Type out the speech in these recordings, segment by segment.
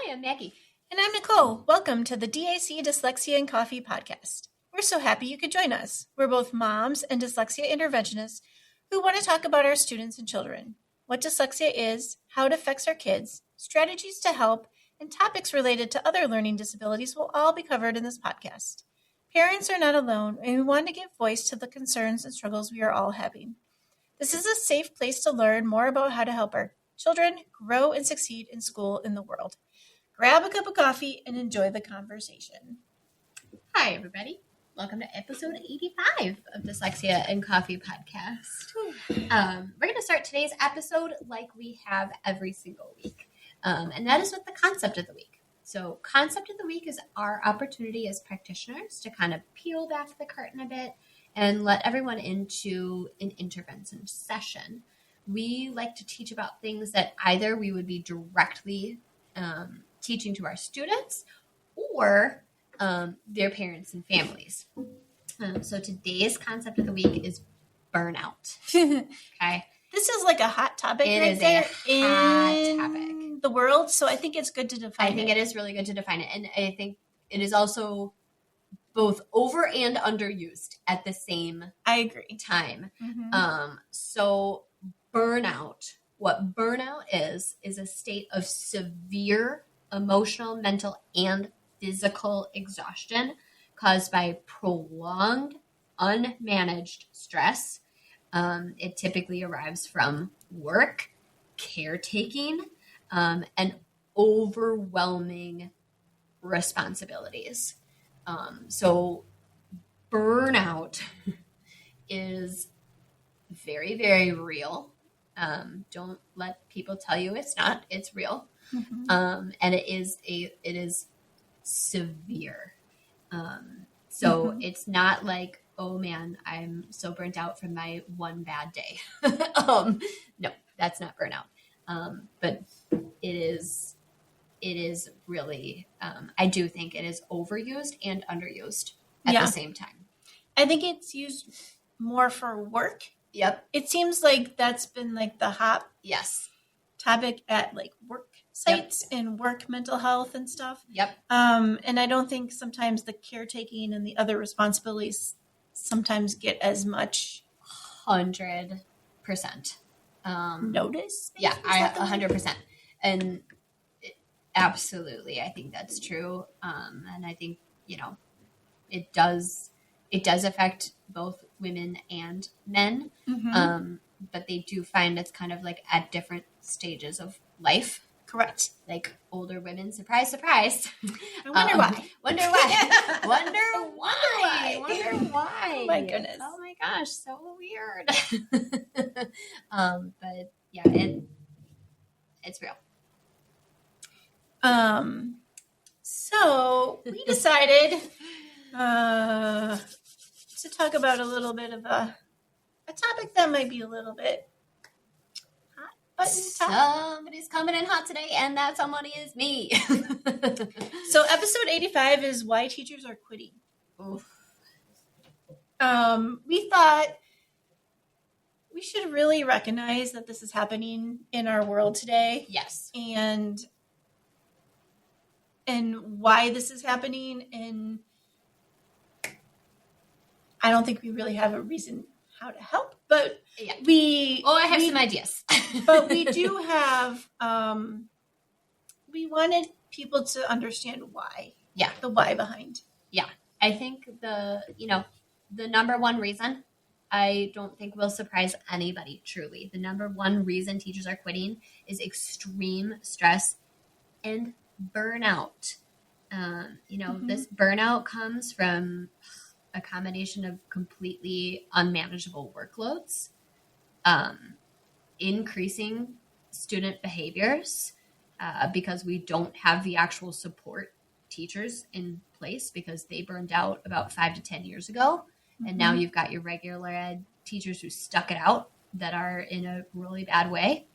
Hi, I'm Maggie. And I'm Nicole. Welcome to the DAC Dyslexia and Coffee podcast. We're so happy you could join us. We're both moms and dyslexia interventionists who want to talk about our students and children, what dyslexia is, how it affects our kids, strategies to help, and topics related to other learning disabilities will all be covered in this podcast. Parents are not alone, and we want to give voice to the concerns and struggles we are all having. This is a safe place to learn more about how to help our children grow and succeed in school and the world. Grab a cup of coffee and enjoy the conversation. Hi, everybody. Welcome to episode 85 of Dyslexia and Coffee podcast. We're going to start today's episode like we have every single week, and that is with the concept of the week. So concept of the week is our opportunity as practitioners to kind of peel back the curtain a bit and let everyone into an intervention session. We like to teach about things that either we would be directly teaching to our students or their parents and families. So today's concept of the week is burnout. Okay. This is like a hot topic hot topic in the world, so I think it's good to define it. I think it is really good to define it. And I think it is also both over and underused at the same time. Mm-hmm. So burnout, what burnout is a state of severe emotional, mental, and physical exhaustion caused by prolonged, unmanaged stress. It typically arrives from work, caretaking, and overwhelming responsibilities. So burnout is very, very real. Don't let people tell you it's not. It's real. Mm-hmm. And it is severe. So it's not like, oh man, I'm so burnt out from my one bad day. No, that's not burnout. But it is really, I do think it is overused and underused at the same time. I think it's used more for work. Yep. It seems like that's been like the hot topic at like work sites and work mental health and stuff. Yep. And I don't think sometimes the caretaking and the other responsibilities sometimes get as much 100% notice. Yeah, 100%. And absolutely, I think that's true. And I think, it does affect both women and men. Mm-hmm. But they do find it's kind of like at different stages of life. Correct. Like older women, surprise, surprise. I wonder why. Wonder why. Wonder why. Oh my goodness. Oh my gosh, so weird. But yeah, it's real. So we decided to talk about a little bit of a topic that might be a little bit hot button topic. Somebody's coming in hot today, and that somebody is me. So episode 85 is why teachers are quitting. Oof. We thought we should really recognize that this is happening in our world today. Yes. And why this is happening, and I don't think we really have a reason how to help, but I have some ideas. But we do have, we wanted people to understand why. Yeah. The why behind. Yeah. I think the number one reason, I don't think will surprise anybody, truly. The number one reason teachers are quitting is extreme stress and burnout. This burnout comes from a combination of completely unmanageable workloads, increasing student behaviors, because we don't have the actual support teachers in place because they burned out about 5 to 10 years ago. Mm-hmm. And now you've got your regular ed teachers who stuck it out that are in a really bad way,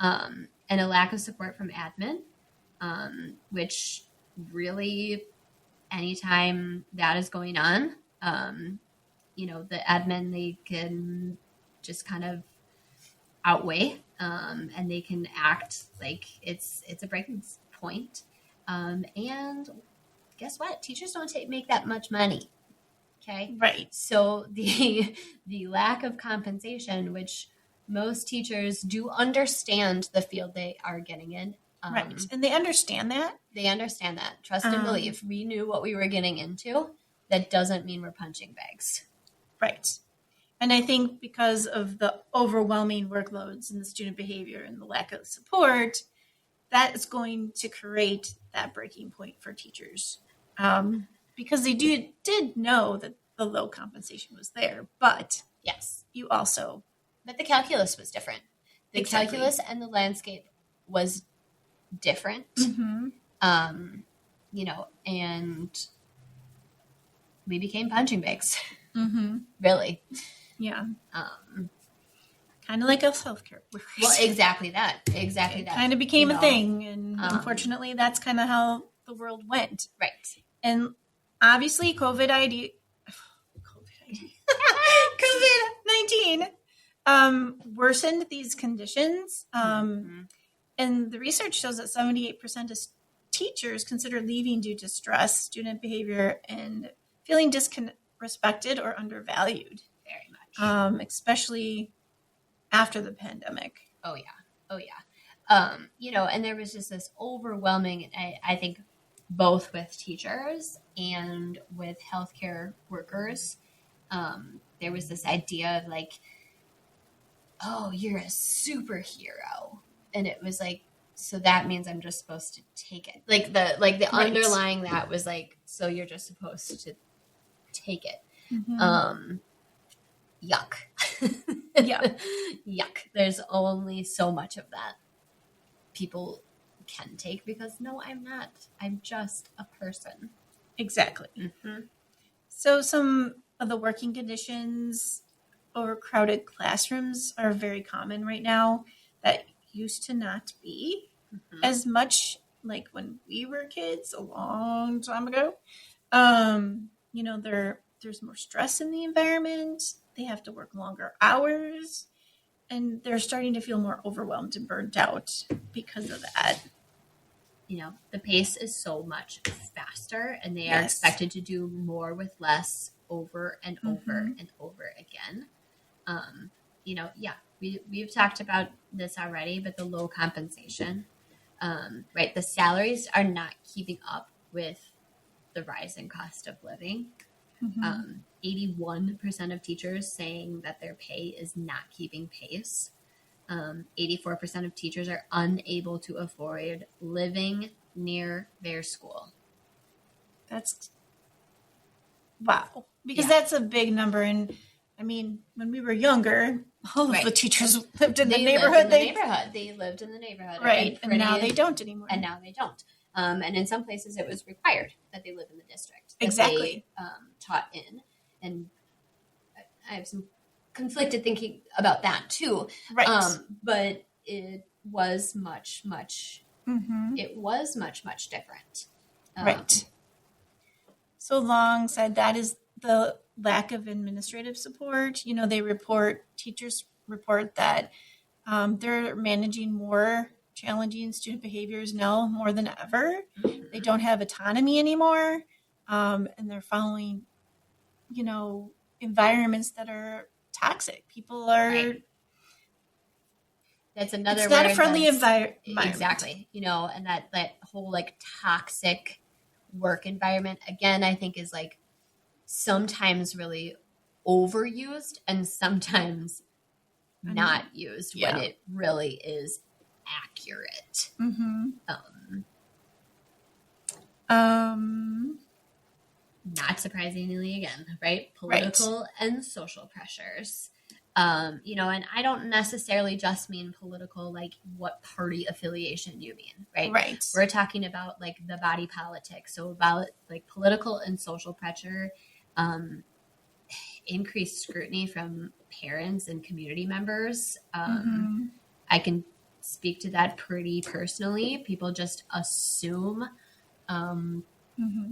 and a lack of support from admin, which really anytime that is going on, the admin, they can just kind of outweigh, and they can act like it's a breaking point. And guess what? Teachers don't make that much money. Okay. Right. So the lack of compensation, which most teachers do understand the field they are getting in. Right. And they understand that. They understand that. Trust and believe. We knew what we were getting into. That doesn't mean we're punching bags. Right. And I think because of the overwhelming workloads and the student behavior and the lack of support, that is going to create that breaking point for teachers. Because they did know that the low compensation was there, but yes, but the calculus was different. The exactly. calculus and the landscape was different. Mm-hmm. And we became punching bags. Mm-hmm. Really. Yeah. Kind of like us healthcare workers. Well, exactly that. It kind of became a thing, and unfortunately, that's kind of how the world went. Right. And obviously, COVID-19 worsened these conditions. And the research shows that 78% of teachers consider leaving due to stress, student behavior, and feeling disrespected or undervalued. Very much. Especially after the pandemic. Oh, yeah. And there was just this overwhelming, I think, both with teachers and with healthcare workers, there was this idea of like, oh, you're a superhero. And it was like, so that means I'm just supposed to take it. Like the right. Underlying that was like, so you're just supposed to take it. Mm-hmm. Yuck. Yeah. Yuck. There's only so much of that people can take because no, I'm not. I'm just a person. Exactly. Mm-hmm. So some of the working conditions, overcrowded classrooms are very common right now. That used to not be as much like when we were kids a long time ago. There's more stress in the environment. They have to work longer hours, and they're starting to feel more overwhelmed and burnt out because of that. The pace is so much faster, and they are expected to do more with less over and over and over again. We've talked about this already, but the low compensation, right? The salaries are not keeping up with the rise in cost of living. 81% of teachers saying that their pay is not keeping pace. 84% of teachers are unable to afford living near their school. That's wow. Because that's a big number. And I mean, when we were younger, all of the teachers lived in the neighborhood. They lived in the neighborhood. Right. And now they don't anymore. And now they don't. And in some places it was required that they live in the district. Exactly. They, taught in. And I have some conflicted thinking about that too. Right. But it was much, much, it was much, much different. Right. So alongside that is the lack of administrative support. Teachers report that they're managing more challenging student behaviors now more than ever. They don't have autonomy anymore. And they're following, environments that are toxic. People are... Right. That's another word. It's not a friendly environment. Exactly. And that whole like toxic work environment, again, I think is like sometimes really overused and sometimes not used when it really is accurate. Not surprisingly, again, right? Political and social pressures. And I don't necessarily just mean political, like what party affiliation you mean, right? Right. We're talking about like the body politic. So about like political and social pressure, increased scrutiny from parents and community members. I can speak to that pretty personally. People just assume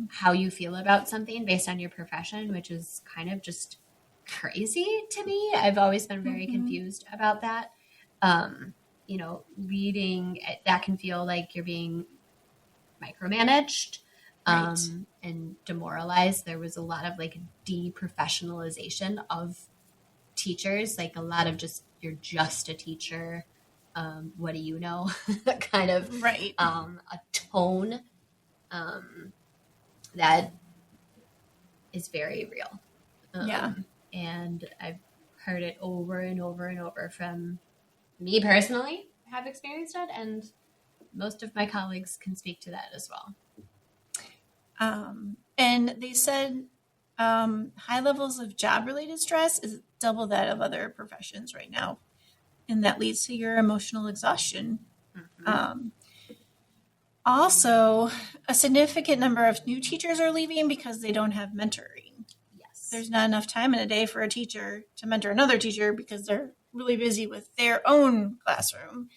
how you feel about something based on your profession, which is kind of just crazy to me. I've always been very confused about that. Reading, that can feel like you're being micromanaged Right. and demoralized. There was a lot of like deprofessionalization of teachers, like a lot of just, you're just a teacher. What do you know? kind of Right. a tone that is very real. Yeah. And I've heard it over and over and over from me personally, have experienced it, and most of my colleagues can speak to that as well. And they said high levels of job-related stress is double that of other professions right now, and that leads to your emotional exhaustion. Also, a significant number of new teachers are leaving because they don't have mentoring. Yes. There's not enough time in a day for a teacher to mentor another teacher because they're really busy with their own classroom.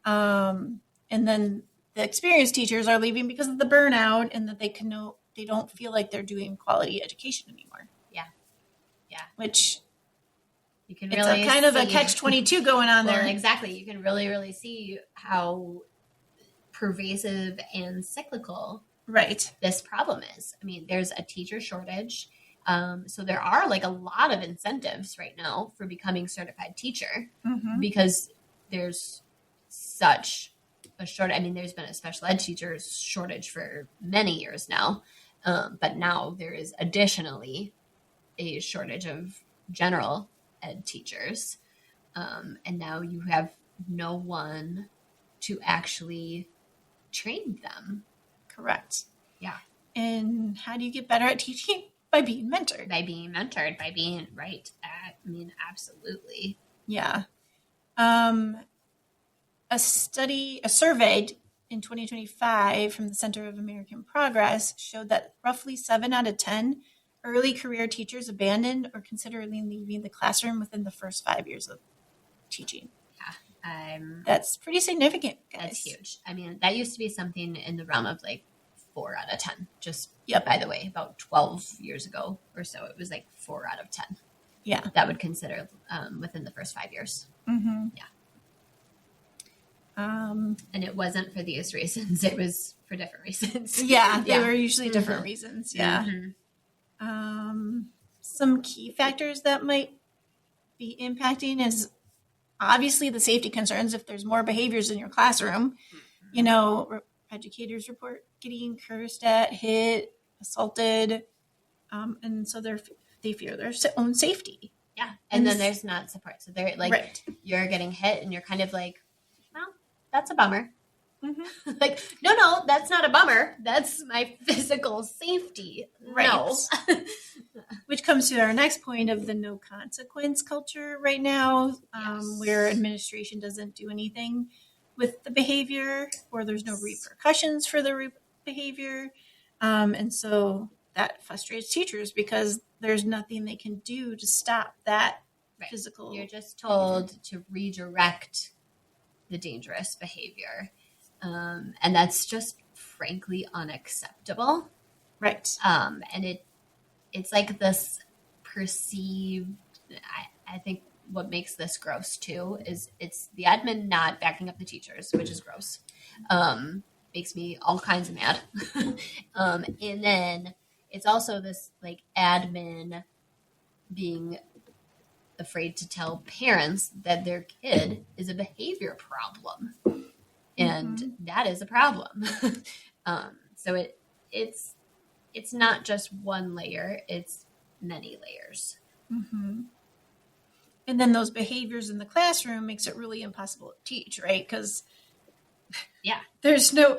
And then the experienced teachers are leaving because of the burnout and that they don't feel like they're doing quality education anymore. Yeah. Which you can it's really a kind of a catch-22 going on there. Exactly. You can really, really see how pervasive and cyclical this problem is. I mean, there's a teacher shortage. So there are like a lot of incentives right now for becoming certified teacher because there's such a shortage. I mean, there's been a special ed teachers shortage for many years now. But now there is additionally a shortage of general ed teachers. And now you have no one to actually train them. Correct. Yeah. And how do you get better at teaching? By being mentored. By being right. I mean, absolutely. Yeah. A survey in 2025 from the Center of American Progress showed that roughly 7 out of 10 early career teachers abandoned or considered leaving the classroom within the first 5 years of teaching. Yeah. That's pretty significant, guys. That's huge. I mean, that used to be something in the realm of like 4 out of 10. Just, by the way, about 12 years ago or so, it was like 4 out of 10. Yeah. That would consider within the first 5 years. Mm-hmm. Yeah. And it wasn't for these reasons. It was for different reasons. Yeah, they were usually different reasons. Yeah. Some key factors that might be impacting is obviously the safety concerns. If there's more behaviors in your classroom, you know, educators report getting cursed at, hit, assaulted, and so they fear their own safety. Yeah, and then there's not support. So they're like, you're getting hit, and you're kind of like, well, that's a bummer. Mm-hmm. Like, no, that's not a bummer. That's my physical safety. Right. No. Which comes to our next point of the no consequence culture right now, where administration doesn't do anything with the behavior, or there's no repercussions for the behavior. And so that frustrates teachers because there's nothing they can do to stop that physical. You're just told to redirect the dangerous behavior. And that's just frankly unacceptable. Right. And it's like this perceived, I think what makes this gross too is it's the admin not backing up the teachers, which is gross. Makes me all kinds of mad. And then it's also this like admin being afraid to tell parents that their kid is a behavior problem. And that is a problem. So it's not just one layer, it's many layers. Mm-hmm. And then those behaviors in the classroom makes it really impossible to teach, right? Because there's no,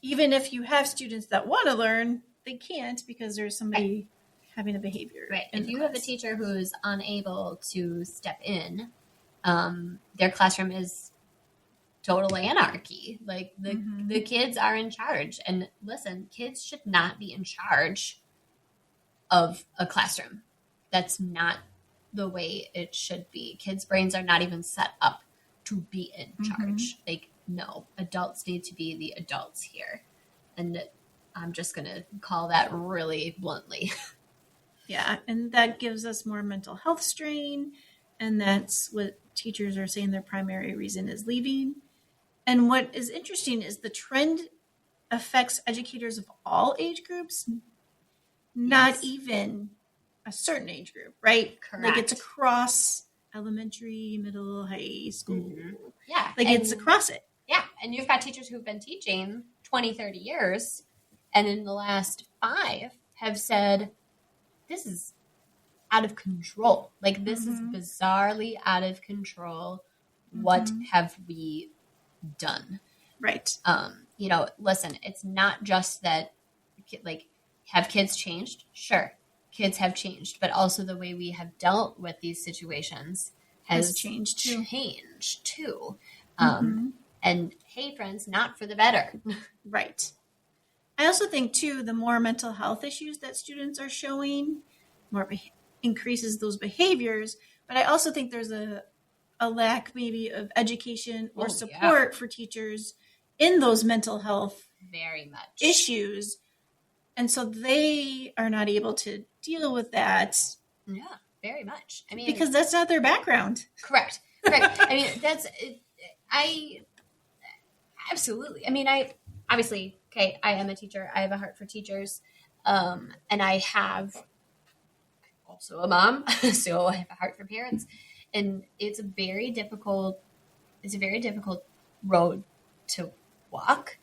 even if you have students that want to learn, they can't because there's somebody having a behavior. Right. If you have a teacher who's unable to step in, their classroom is total anarchy. Like the kids are in charge. And listen, kids should not be in charge of a classroom. That's not the way it should be. Kids' brains are not even set up to be in charge. Like, no, adults need to be the adults here. And I'm just going to call that really bluntly. Yeah, and that gives us more mental health strain. And that's what teachers are saying their primary reason is leaving. And what is interesting is the trend affects educators of all age groups, not Yes. even a certain age group, right? Correct. Like it's across elementary, middle, high school. Mhm. Yeah. Like it's across it. Yeah. And you've got teachers who've been teaching 20, 30 years, and in the last 5 have said, this is out of control. Like, this is bizarrely out of control. What have we done? Right. Listen, it's not just that, like, have kids changed? Sure, kids have changed, but also the way we have dealt with these situations has changed too. And hey, friends, not for the better. Right. I also think too, the more mental health issues that students are showing, more increases those behaviors. But I also think there's a lack maybe of education or support for teachers in those mental health very much issues. And so they are not able to deal with that. Yeah, very much. I mean, because that's not their background. Correct. I mean, absolutely. I mean, I am a teacher. I have a heart for teachers. And I have also a mom, so I have a heart for parents. And it's a very difficult road to walk.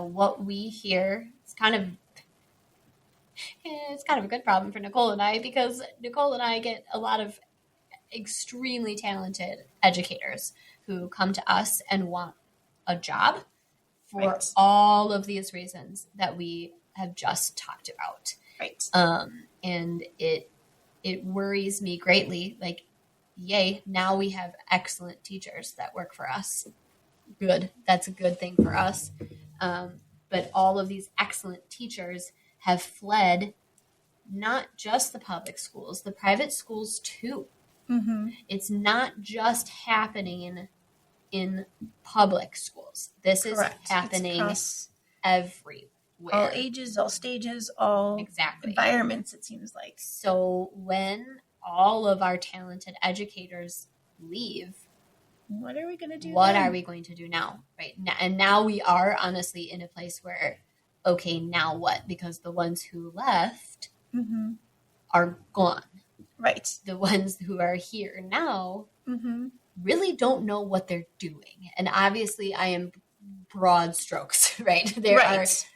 What we hear, it's kind of a good problem for Nicole and I, because Nicole and I get a lot of extremely talented educators who come to us and want a job for all of these reasons that we have just talked about. Right. And it worries me greatly. Like, yay, now we have excellent teachers that work for us. Good. That's a good thing for us. But all of these excellent teachers have fled not just the public schools, the private schools too. It's not just happening in public schools. This is happening everywhere. All ages, all stages, all environments, it seems like. So when all of our talented educators leave, what are we going to do? What are we going to do now? Right. And now we are honestly in a place where, okay, now what? Because the ones who left are gone. Right. The ones who are here now really don't know what they're doing. And obviously I am broad strokes, right?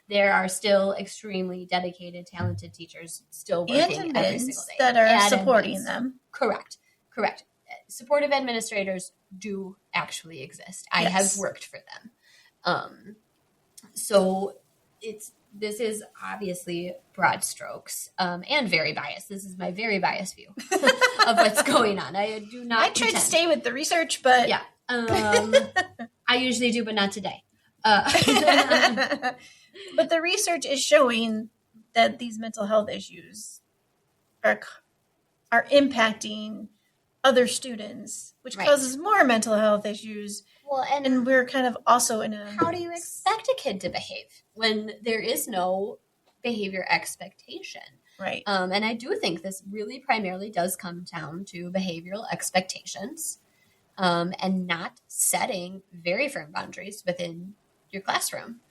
There are still extremely dedicated, talented teachers still working every single day that are supporting them. Correct. Supportive administrators do actually exist. I have worked for them. So this is obviously broad strokes and very biased. This is my very biased view of what's going on. I do not. I try to stay with the research, but yeah, I usually do, but not today. But the research is showing that these mental health issues are impacting other students, which causes more mental health issues. Well, and we're kind of also in a... How do you expect a kid to behave when there is no behavior expectation? Right. And I do think this really primarily does come down to behavioral expectations and not setting very firm boundaries within your classroom.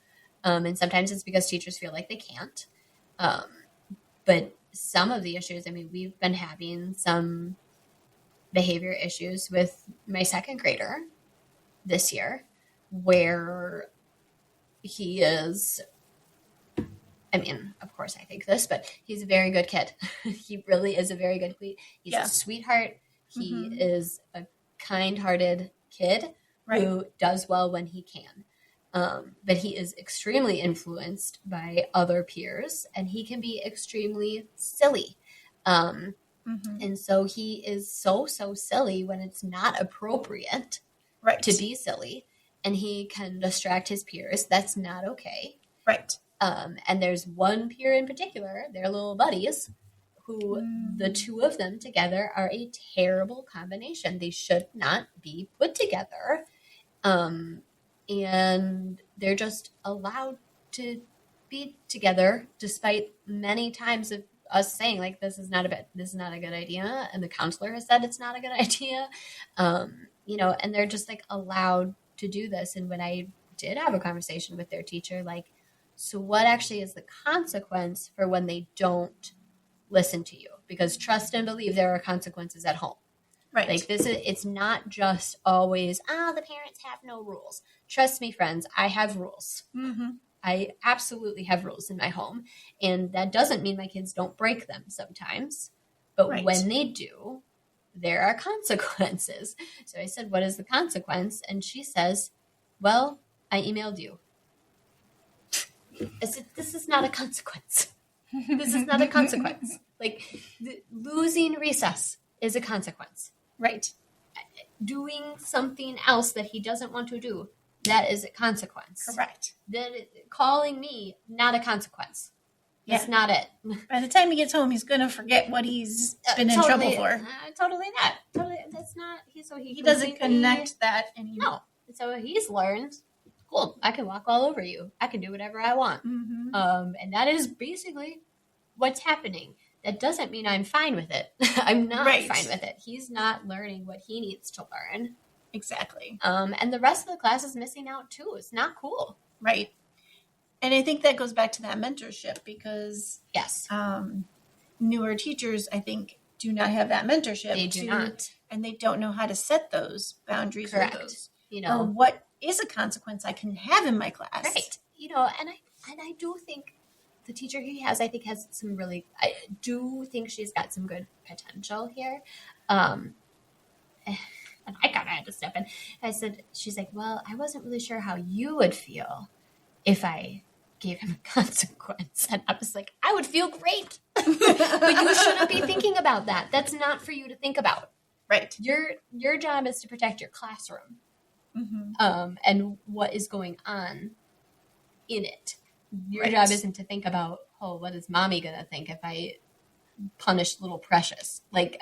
And sometimes it's because teachers feel like they can't. But some of the issues, I mean, we've been having some behavior issues with my second grader this year, where he is, I mean, of course I think this, but he's a very good kid. He really is a very good kid. He's a sweetheart. He is a kind-hearted kid who does well when he can. But he is extremely influenced by other peers, and he can be extremely silly. And so he is so silly when it's not appropriate to be silly, and he can distract his peers. That's not okay. Right. And there's one peer in particular, they're little buddies, who the two of them together are a terrible combination. They should not be put together. And they're just allowed to be together, despite many times of us saying, like, this is not a good idea, and the counselor has said it's not a good idea, and they're just like allowed to do this. And when I did have a conversation with their teacher, like, so what actually is the consequence for when they don't listen to you? Because trust and believe there are consequences at home. Right. Like it's not just always, the parents have no rules. Trust me, friends, I have rules. Mm-hmm. I absolutely have rules in my home. And that doesn't mean my kids don't break them sometimes. But when they do, there are consequences. So I said, what is the consequence? And she says, well, I emailed you. I said, this is not a consequence. This is not a consequence. Like, losing recess is a consequence. Right. Doing something else that he doesn't want to do, that is a consequence. Correct. Calling me, not a consequence. That's not it. By the time he gets home, he's going to forget what he's been in trouble for. Totally not. Totally, that's not. He doesn't connect that anymore. No. So he's learned, cool, I can walk all over you. I can do whatever I want. Mm-hmm. And that is basically what's happening. That doesn't mean I'm fine with it. I'm not fine with it. He's not learning what he needs to learn. Exactly. And the rest of the class is missing out too. It's not cool. Right. And I think that goes back to that mentorship because newer teachers, I think, do not have that mentorship. They do not. And they don't know how to set those boundaries. Correct. Or those, or what is a consequence I can have in my class. Right. And I do think the teacher he has, I think, has some really, I do think she's got some good potential here. And I kind of had to step in. I said, she's like, well, I wasn't really sure how you would feel if I gave him a consequence. And I was like, I would feel great. But you shouldn't be thinking about that. That's not for you to think about. Right. Your job is to protect your classroom. Mm-hmm. And what is going on in it. Your job isn't to think about, what is mommy going to think if I punish little Precious? Like,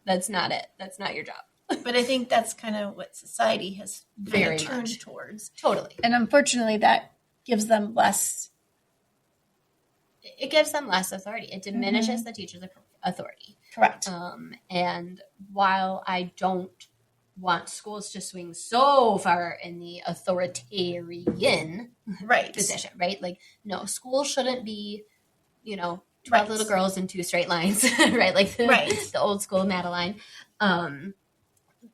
that's not it. That's not your job. But I think that's kind of what society has very turned much towards. Totally. And unfortunately, that gives them less. It gives them less authority. It diminishes the teacher's authority. Correct. And while I don't want schools to swing so far in the authoritarian position, right? Like, no, school shouldn't be, 12 little girls in 2 straight lines, right? Like the old school Madeline.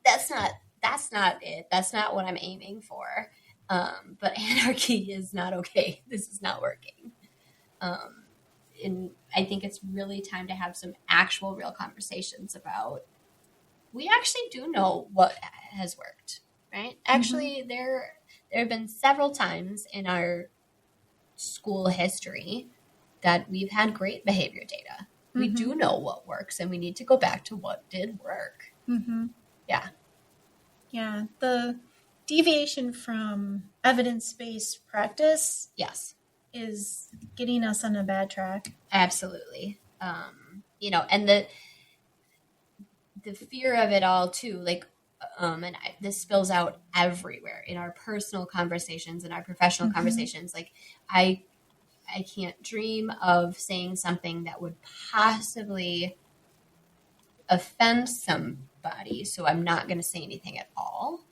That's not it. That's not what I'm aiming for. But anarchy is not okay. This is not working. And I think it's really time to have some actual real conversations about, we actually do know what has worked, right? Actually, there have been several times in our school history that we've had great behavior data. We do know what works, and we need to go back to what did work. Mm-hmm. Yeah. Yeah. The deviation from evidence-based practice is getting us on a bad track. Absolutely. And the fear of it all too, like, this spills out everywhere in our personal conversations and our professional conversations. Like, I can't dream of saying something that would possibly offend somebody, so I'm not going to say anything at all.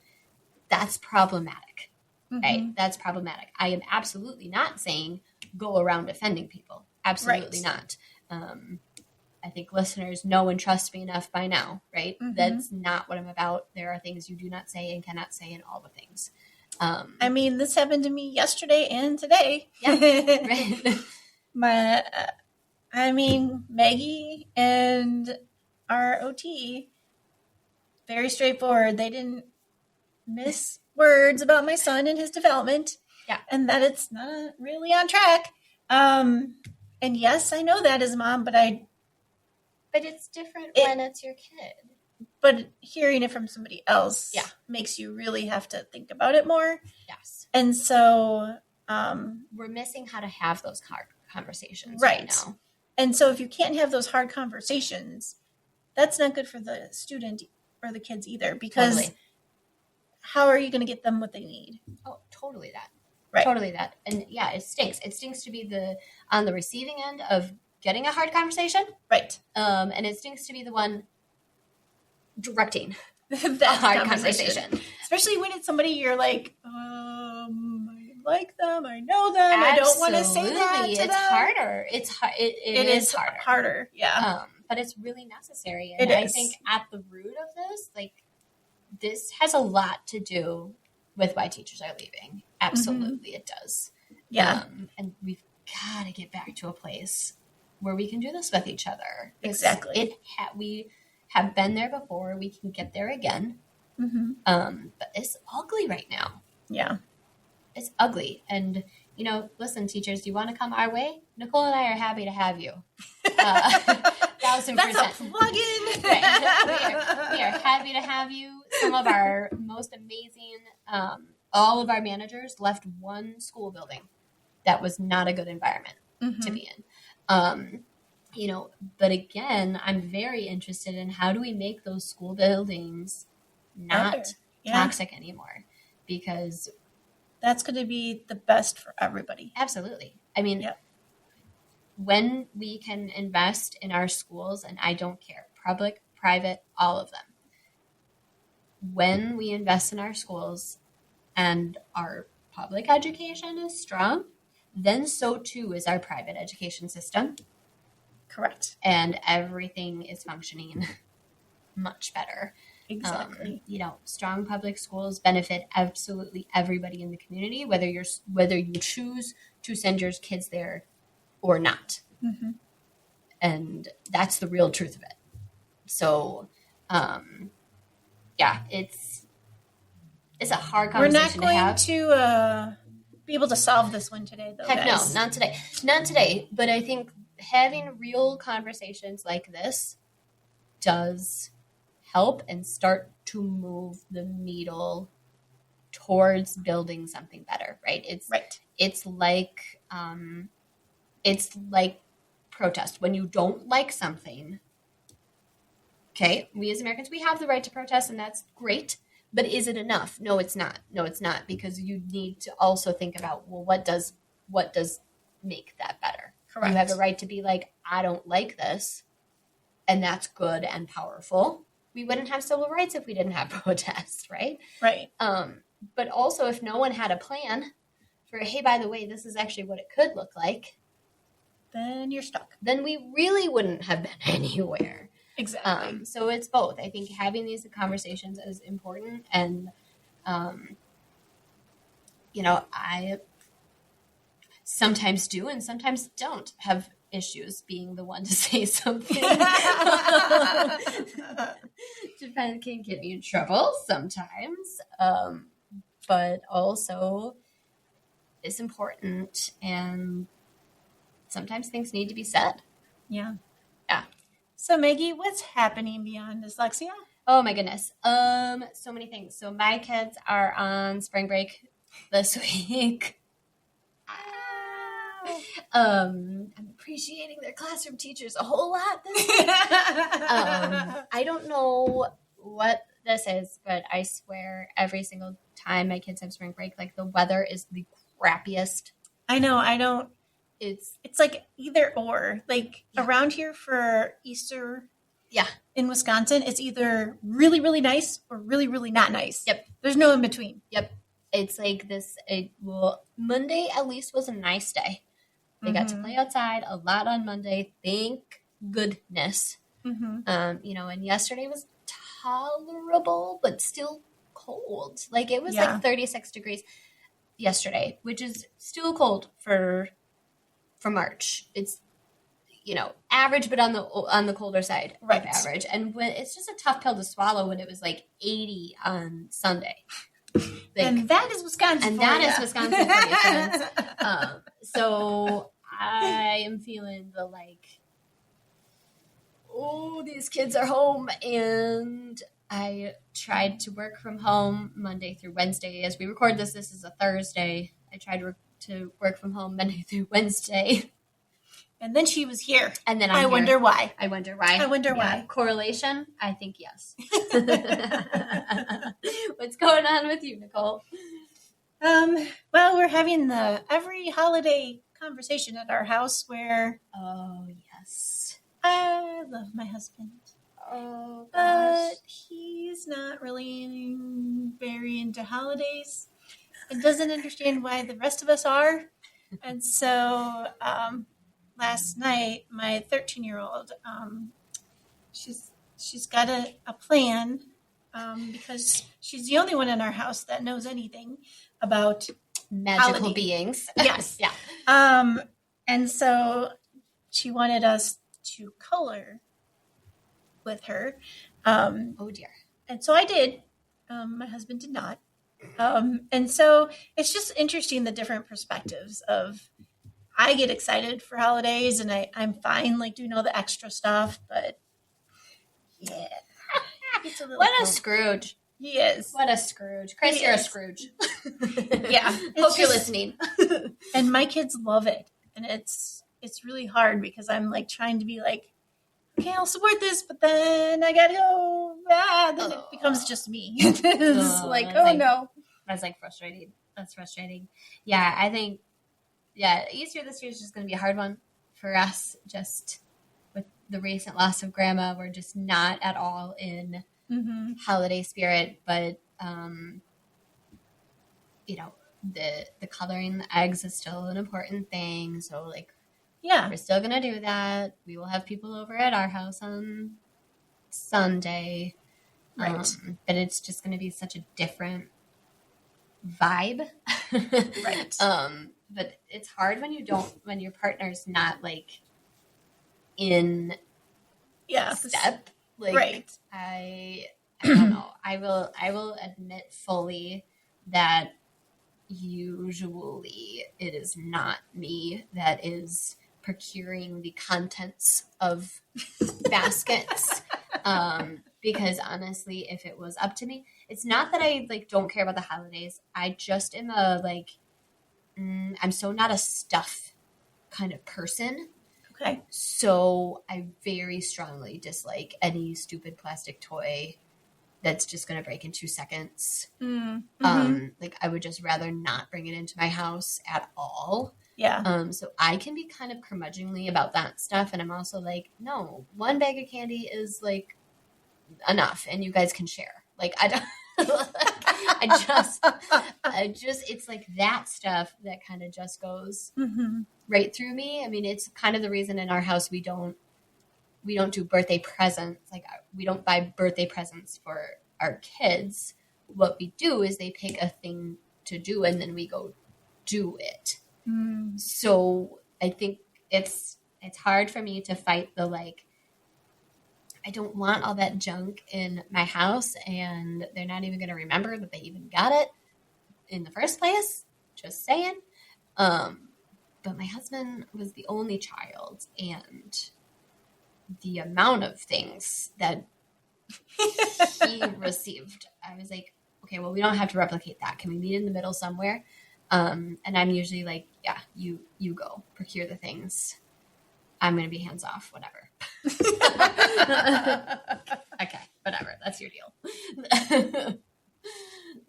That's problematic, right? That's problematic. I am absolutely not saying go around offending people. Absolutely not. I think listeners know and trust me enough by now, right? That's not what I'm about. There are things you do not say and cannot say, and all the things. I mean, this happened to me yesterday and today. Yeah, right. Maggie and our OT, very straightforward. They didn't miss words about my son and his development. Yeah. And that it's not really on track. And yes, I know that as a mom, but it's different when it's your kid. But hearing it from somebody else makes you really have to think about it more. Yes. And so we're missing how to have those hard conversations right now. And so if you can't have those hard conversations, that's not good for the student or the kids either, because how are you going to get them what they need? Oh, totally that. Right. Totally that. And yeah, it stinks. It stinks to be on the receiving end of getting a hard conversation. Right. And it stinks to be the one directing that hard conversation. Especially when it's somebody you're like, like them. I know them. I don't want to say that to it's them. Harder. It is harder. Harder. Yeah. But it's really necessary. And I think at the root of this, like, this has a lot to do with why teachers are leaving. Absolutely, it does. Yeah. And we've got to get back to a place where we can do this with each other. Exactly. We have been there before. We can get there again. But it's ugly right now. Yeah. It's ugly. And, listen, teachers, do you want to come our way? Nicole and I are happy to have you. 1,000%. That's a plug-in. Right. We are happy to have you. Some of our most amazing, all of our managers left one school building that was not a good environment to be in. But again, I'm very interested in how do we make those school buildings not toxic anymore, because that's going to be the best for everybody. Absolutely. I mean, when we can invest in our schools, and I don't care, public, private, all of them, when we invest in our schools and our public education is strong, then so too is our private education system. Correct. And everything is functioning much better. Exactly. Strong public schools benefit absolutely everybody in the community, whether you choose to send your kids there or not. And that's the real truth of it. So, it's a hard conversation to have. We're not going to be able to solve this one today, though. Heck no, not today. Not today. But I think having real conversations like this does help and start to move the needle towards building something better, right? It's like protest. When you don't like something, okay, we as Americans, we have the right to protest, and that's great. But is it enough? No, it's not. Because you need to also think about, well, what does make that better? Correct. You have a right to be like, I don't like this, and that's good and powerful. We wouldn't have civil rights if we didn't have protests, right? Right. But also, if no one had a plan for, hey, by the way, this is actually what it could look like, then you're stuck. Then we really wouldn't have been anywhere. Exactly. So it's both. I think having these conversations is important, and I sometimes do and sometimes don't have issues being the one to say something. Japan can get me in trouble sometimes, but also it's important, and sometimes things need to be said. Yeah. So Maggie, what's happening beyond dyslexia? Oh my goodness. So many things. So my kids are on spring break this week. I'm appreciating their classroom teachers a whole lot this week. I don't know what this is, but I swear every single time my kids have spring break, like, the weather is the crappiest. I know. I don't. It's like either or. Like around here for Easter, in Wisconsin, it's either really, really nice or really, really not nice. Yep. There's no in between. Yep. It's like this. Monday at least was a nice day. They got to play outside a lot on Monday. Thank goodness. And yesterday was tolerable, but still cold. Like, it was like 36 degrees yesterday, which is still cold for March. It's average, but on the colder side of average. And when it's just a tough pill to swallow when it was like 80 on Sunday. And that is Wisconsin. Is Wisconsin for you, friends. So I am feeling the these kids are home, and I tried to work from home Monday through Wednesday. As we record this is a Thursday. I tried to work from home Monday through Wednesday. And then she was here. And then I wonder why. I wonder why. Correlation? I think yes. What's going on with you, Nicole? Well, we're having the every holiday conversation at our house where... Oh, yes. I love my husband. Oh, gosh. But he's not really very into holidays. and doesn't understand why the rest of us are. And so last night, my 13-year-old, she's got a plan because she's the only one in our house that knows anything about magical holiday beings. Yes. Yeah. And so she wanted us to color with her. Oh dear. And so I did. My husband did not. And so it's just interesting the different perspectives of I get excited for holidays and I'm fine like doing all the extra stuff, but yeah. What a Scrooge. He is. What a Scrooge. Chris, you're a Scrooge. Yeah. Hope you're listening. And my kids love it. And it's really hard because I'm like trying to be like, okay, I'll support this, but then I gotta go. Then it becomes just me. It's like, oh no. That's like frustrating. That's frustrating. Yeah, I think, Easter this year is just going to be a hard one for us. Just with the recent loss of Grandma, we're just not at all in holiday spirit. But, the coloring the eggs is still an important thing. So, like, we're still going to do that. We will have people over at our house on Sunday. Right. But it's just going to be such a different vibe. Right. But it's hard when your partner's not like in step. Like, right. I don't know. I will admit fully that usually it is not me that is procuring the contents of baskets. Because honestly, if it was up to me, it's not that I like don't care about the holidays. I just am I'm so not a stuff kind of person. Okay. So I very strongly dislike any stupid plastic toy that's just going to break in 2 seconds. Like I would just rather not bring it into my house at all. Yeah. So I can be kind of curmudgeonly about that stuff. And I'm also like, no, 1 bag of candy is like enough and you guys can share. Like I don't I just it's like that stuff that kind of just goes right through me. I mean, it's kind of the reason in our house we don't do birthday presents. Like we don't buy birthday presents for our kids. What we do is they pick a thing to do and then we go do it. So I think it's hard for me to fight the like I don't want all that junk in my house and they're not even going to remember that they even got it in the first place. Just saying. But my husband was the only child and the amount of things that he received, I was like, okay, well, we don't have to replicate that. Can we meet in the middle somewhere? And I'm usually like, yeah, you go procure the things. I'm going to be hands off, whatever. Okay, whatever. That's your deal.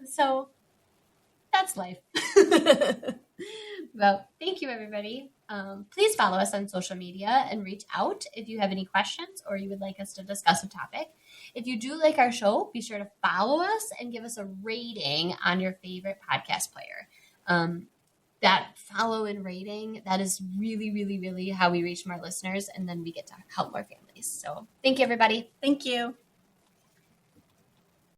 So that's life. Well, thank you, everybody. Please follow us on social media and reach out if you have any questions or you would like us to discuss a topic. If you do like our show, be sure to follow us and give us a rating on your favorite podcast player. That follow and rating, that is really, really, really how we reach more listeners, and then we get to help more families. So thank you, everybody. Thank you.